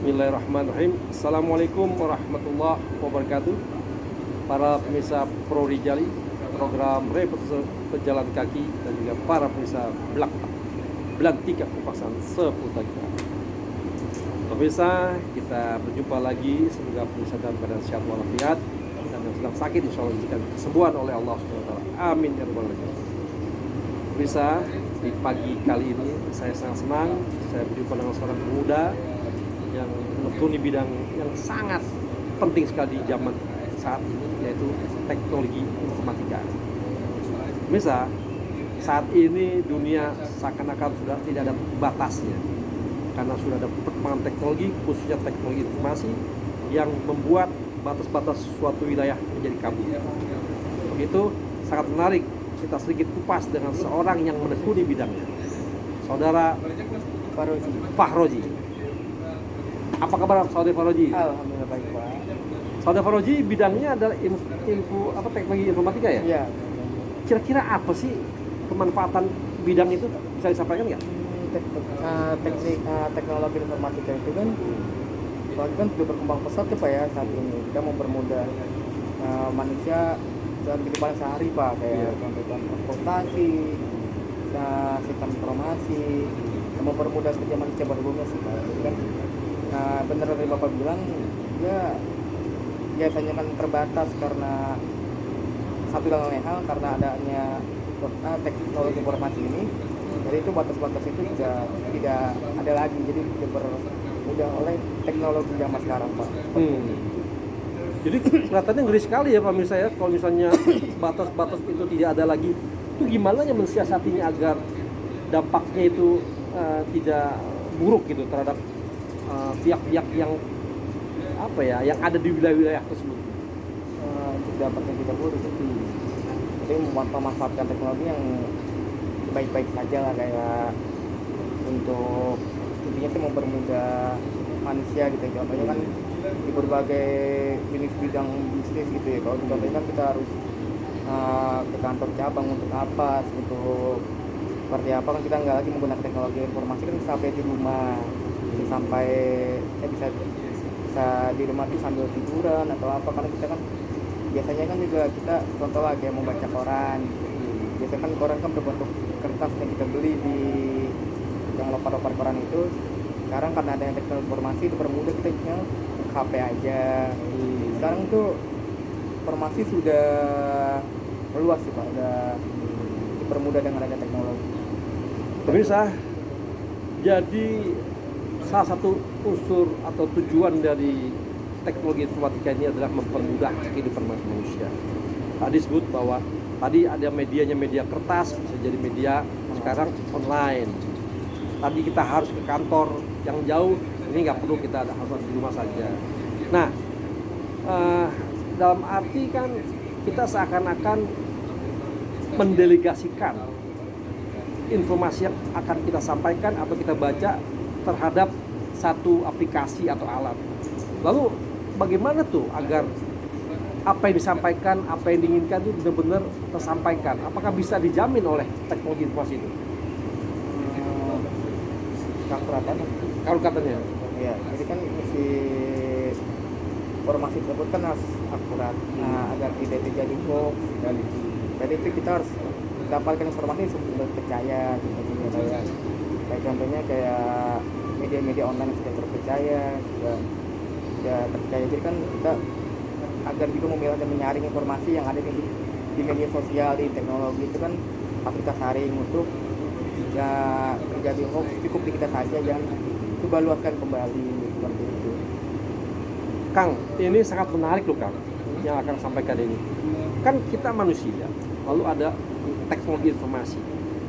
Bismillahirrahmanirrahim. Assalamualaikum warahmatullahi wabarakatuh. Para pemirsa Pro Rijali, program reportase pejalan kaki, dan juga para pemirsa Belantika Kupasan seputar kita. Pemirsa, kita berjumpa lagi. Semoga pemirsa dalam keadaan sehat walafiat, dan yang sedang sakit insya Allah diberikan kesembuhan oleh Allah SWT. Amin ya rabbal alamin. Pemirsa, di pagi kali ini saya sangat senang saya berjumpa dengan seorang pemuda yang menekuni bidang yang sangat penting sekali di zaman saat ini, yaitu teknologi informatika. Pemirsa, saat ini dunia seakan-akan sudah tidak ada batasnya, karena sudah ada perkembangan teknologi, khususnya teknologi informasi, yang membuat batas-batas suatu wilayah menjadi kabur. Begitu sangat menarik kita sedikit kupas dengan seorang yang menekuni bidangnya, Saudara Fahroji. Apa kabar Saudara Fahroji? Alhamdulillah baik Pak. Saudara Fahroji bidangnya adalah teknologi informatika ya? Iya. Kira-kira apa sih kemanfaatan bidang itu, bisa disampaikan nggak? Teknologi informatika itu kan sudah berkembang pesat ya Pak ya saat ini. Kita mempermudah manusia dalam kehidupan sehari Pak, kayak contohnya transportasi, sistem informasi, mempermudah kerja manusia pada umumnya sih Pak. Jadi kan benar dari Bapak bilang ya biasanya kan terbatas karena satu dan lain hal, karena adanya teknologi informasi ini. Jadi itu batas-batas itu tidak ada lagi, jadi dipermudah oleh teknologi zaman sekarang Pak. Jadi kelihatannya ngeri sekali ya pemirsa ya, kalau misalnya batas-batas itu tidak ada lagi. Itu gimana ya mensiasatinya agar dampaknya itu tidak buruk gitu terhadap pihak-pihak yang yang ada di wilayah-wilayah tersebut. Dampaknya tidak buruk itu. Jadi memanfaatkan teknologi yang baik-baik saja lah, kayak untuk intinya sih mempermudah manusia gitu. Contohnya kan di berbagai jenis bidang bisnis gitu ya. Kalau contohnya kan kita harus ke kantor cabang untuk apa, untuk seperti apa, kan kita nggak lagi menggunakan teknologi informasi, kan sampai di rumah, sampai bisa di rumah tuh sambil tiduran atau apa, karena kita kan biasanya kan juga kita contoh lah kayak membaca koran. Biasanya kan koran kan berbentuk kertas yang kita beli di yang loper-loper koran itu. Sekarang karena ada teknologi informasi itu permudah, kita tinggal HP aja. Sekarang tuh informasi sudah meluas sih Pak, udah dipermudah dengan adanya teknologi. Pemirsa, jadi salah satu unsur atau tujuan dari teknologi informatika ini adalah mempermudah kehidupan manusia. Tadi disebut bahwa tadi ada medianya, media kertas, bisa jadi media sekarang online. Tadi kita harus ke kantor yang jauh, ini nggak perlu, kita harus di rumah saja. Nah, dalam arti kan kita seakan-akan mendelegasikan informasi yang akan kita sampaikan atau kita baca terhadap satu aplikasi atau alat. Lalu bagaimana tuh agar apa yang disampaikan, apa yang diinginkan itu benar-benar tersampaikan? Apakah bisa dijamin oleh teknologi informasi itu? Kalau katanya. Ya, jadi kan isi informasi tersebut kan harus akurat. Agar tidak terjadi hoax, dan jadi itu kita harus dapatkan informasi yang sudah percaya gitu. Kayak contohnya kayak media-media online yang sudah terpercaya, sudah terpercaya. Jadi kan kita agar juga memilah dan menyaring informasi yang ada di media sosial, di teknologi itu kan harus kita saring. Untuk jika terjadi hoax cukup di kita saja, jangan coba luaskan kembali seperti itu. Kang, ini sangat menarik loh Kang, yang akan sampaikan ini. Kan kita manusia, lalu ada teknologi informasi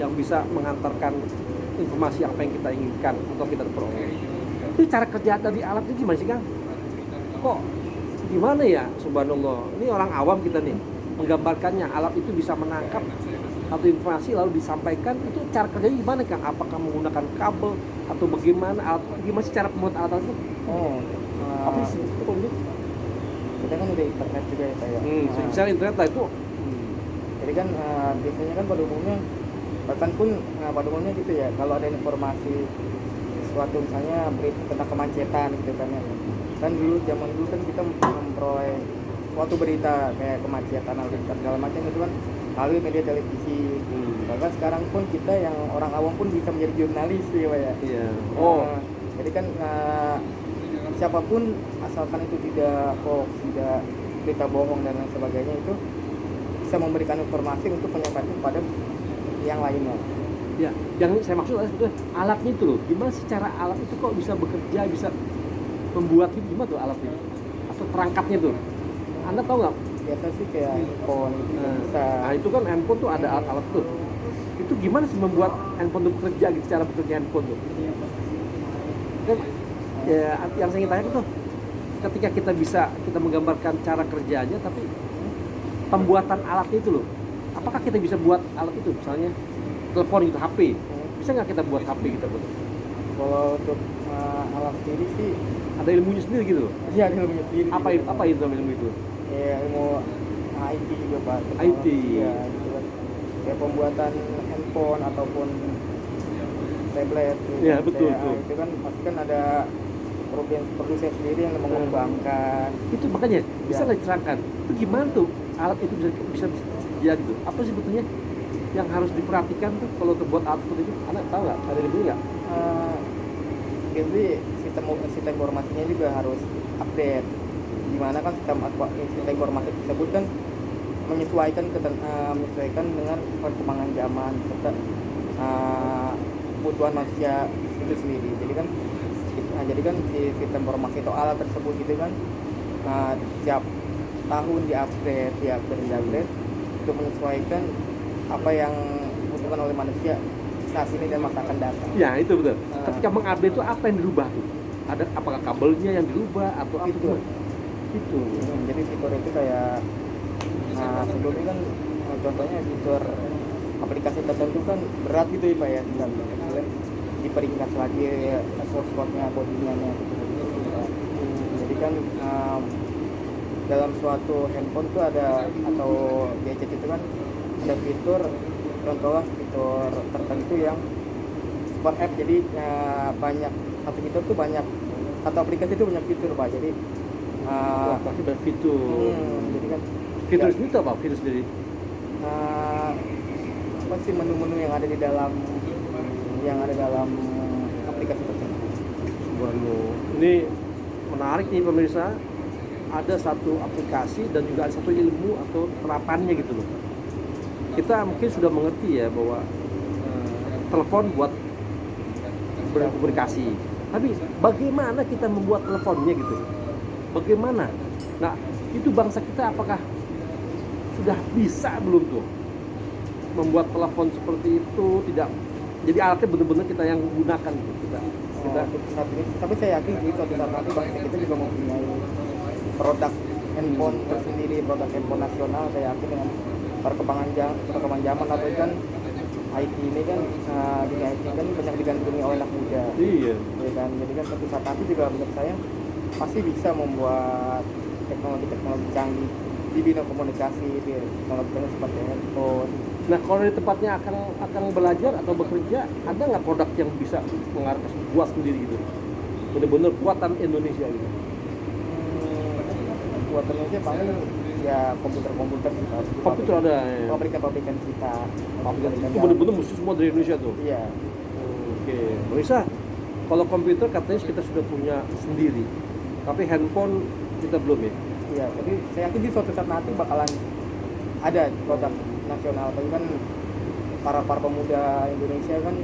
yang bisa mengantarkan informasi apa yang kita inginkan atau kita peroleh. Itu cara kerja dari alat itu gimana sih Kang? Kok gimana ya, subhanallah, ini orang awam kita nih menggambarkannya, alat itu bisa menangkap satu informasi lalu disampaikan, itu cara kerjanya gimana Kang? Apakah menggunakan kabel atau bagaimana? Gimana sih cara pembuatan alat itu? Apa sih itu? Kita kan udah internet juga ya kayak. Misalnya internet lah itu. Jadi kan biasanya kan pada umumnya, bahkan pun pada umumnya gitu ya, kalau ada informasi suatu misalnya berita tentang kemacetan gitu kan ya. Kan dulu zaman dulu kan kita memperoleh suatu berita kayak kemacetan lalu lintas segala macam itu kan melalui media televisi. Bahkan sekarang pun kita yang orang awam pun bisa menjadi jurnalis ya Pak ya. Iya. Jadi kan siapapun asalkan itu tidak hoax, tidak berita bohong dan lain sebagainya itu bisa memberikan informasi untuk menyampaikan kepada yang lainnya. Ya, yang saya maksud adalah sebetulnya alatnya itu loh. Gimana sih cara alat itu kok bisa bekerja, bisa membuat itu, gimana tuh alatnya? Atau perangkatnya tuh? Anda tahu nggak? Biasa sih kayak handphone gitu bisa. Nah itu kan handphone tuh ada alat-alat tuh. Itu gimana sih membuat handphone tuh bekerja gitu, cara bekerja handphone tuh? Kan ya yang saya ingin tanya tuh, ketika kita menggambarkan cara kerjanya, tapi pembuatan alatnya itu loh. Apakah kita bisa buat alat itu, misalnya telepon gitu, HP? Bisa nggak kita buat HP kita buat? Kalau untuk alat sendiri sih Ada ilmunya sendiri gitu? iya ada ilmunya sendiri. Apa itu ilmu itu? Ya ilmu IT juga Pak. IT. Ya gitu kan. Kayak pembuatan handphone ataupun tablet gitu. Iya, betul, Kayak, betul. itu kan pasti kan ada produsen sendiri yang mengembangkan. Itu makanya bisa Ya. nggak diterangkan? Itu gimana tuh alat itu bisa tersedia gitu? Apa sih sebetulnya yang harus diperhatikan tuh kalau terbuat alat seperti itu? Anak tahu nggak? Ada ilmunya nggak? Jadi sistem informasinya juga harus update. Dimana kan sistem informasi tersebut kan menyesuaikan dengan perkembangan zaman serta kebutuhan manusia itu sendiri. Jadi kan si sistem informasi atau alat tersebut itu kan setiap tahun diupdate untuk menyesuaikan apa yang dibutuhkan oleh manusia saat ini dan masa akan datang. Ya itu betul. Ketika mengupdate itu apa yang dirubah tuh? Ada apakah kabelnya yang dirubah atau apa Fitur. Itu. Jadi fitur itu kayak sebelumnya kan contohnya fitur aplikasi tertentu kan berat gitu ya Pak ya, dan kemudian diperingkat lagi source code-nya, bodinya jadi kan dalam suatu handphone tuh ada atau gadget itu kan ada fitur, contohnya fitur tertentu yang super app, jadi banyak satu fitur tuh banyak, atau aplikasi itu banyak fitur Pak, jadi Pasti ada fitur. jadi kan Fitur ya, sendiri itu apa? Fitur sendiri. apa sih menu-menu yang ada di dalam aplikasi tersebut. Waduh, ini menarik nih pemirsa. Ada satu aplikasi dan juga ada satu ilmu atau terapannya gitu loh. Kita mungkin sudah mengerti ya bahwa telepon buat berkomunikasi. Tapi bagaimana kita membuat teleponnya gitu? Bagaimana? Nah, itu bangsa kita apakah sudah bisa belum tuh membuat telepon seperti itu? Tidak. Jadi alatnya benar-benar kita yang gunakan gitu. Kita Saat ini, tapi saya yakin sih suatu saat nanti bangsa kita juga mempunyai produk handphone tersendiri, produk handphone nasional. Saya yakin dengan perkembangan zaman atau kan IT ini kan dunia IT kan banyak digandrungi oleh anak muda. iya. Ya kan, jadi kan suatu saat nanti juga menurut saya pasti bisa membuat teknologi canggih di bidang komunikasi, di teknologi seperti handphone. Nah, kalau di tempatnya akan belajar atau bekerja, ada nggak produk yang bisa mengarahkan buat sendiri gitu? Benar-benar buatan Indonesia gitu. Buatan Indonesia paling ya komputer kita. Komputer ada. Ya. Pabrikan kita. Itu benar-benar mesti semua dari Indonesia tuh. Iya. Oke, bisa. Kalau komputer katanya kita sudah punya sendiri, tapi handphone kita belum ya. Iya, jadi saya yakin di suatu saat nanti bakalan ada produk nasional. Tapi kan para pemuda Indonesia kan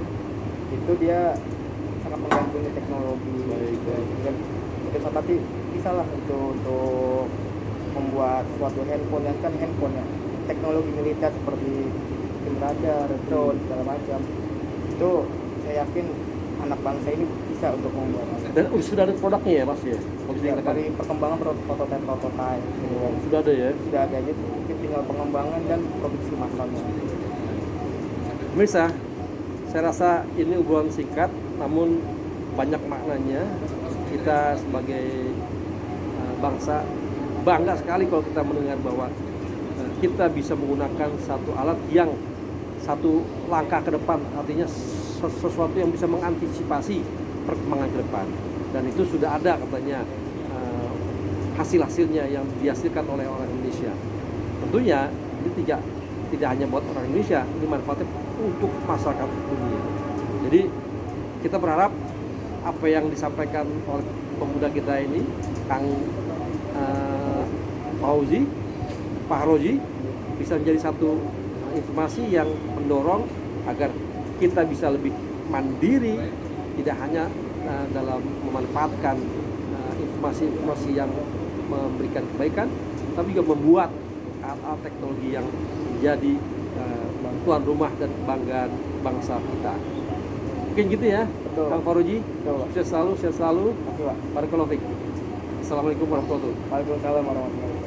itu dia sangat menggandrungi teknologi. Dan suatu saat nanti bisa lah untuk membuat suatu handphone yang kan handphone ya teknologi militer seperti radar, drone segala macam. Itu saya yakin anak bangsa ini bisa untuk membuat. Dan sudah ada produknya ya mas ya? Ya, dari perkembangan prototipe Sudah ada ya? sudah ada, jadi mungkin tinggal pengembangan dan produksi massalnya. Pemirsa, saya rasa ini obrolan singkat namun banyak maknanya. Kita sebagai bangsa bangga sekali kalau kita mendengar bahwa kita bisa menggunakan satu alat yang satu langkah ke depan, artinya sesuatu yang bisa mengantisipasi perkembangan ke depan. Dan itu sudah ada katanya hasil-hasilnya yang dihasilkan oleh orang Indonesia. Tentunya ini tidak hanya buat orang Indonesia, ini manfaatnya untuk masyarakat dunia. Jadi kita berharap apa yang disampaikan oleh pemuda kita ini, Kang Fauzi, Pak Haroji, bisa menjadi satu informasi yang mendorong agar kita bisa lebih mandiri, tidak hanya dalam memanfaatkan informasi-informasi yang memberikan kebaikan, tapi juga membuat alat-alat teknologi yang menjadi tuan rumah dan kebanggaan bangsa kita. Mungkin gitu ya, Betul. Kang Fauzi. Betul. Sukses selalu, sehat selalu. Terima kasih, Pak. Barakallahu fiik. Assalamualaikum warahmatullahi wabarakatuh. Waalaikumsalam warahmatullahi wabarakatuh.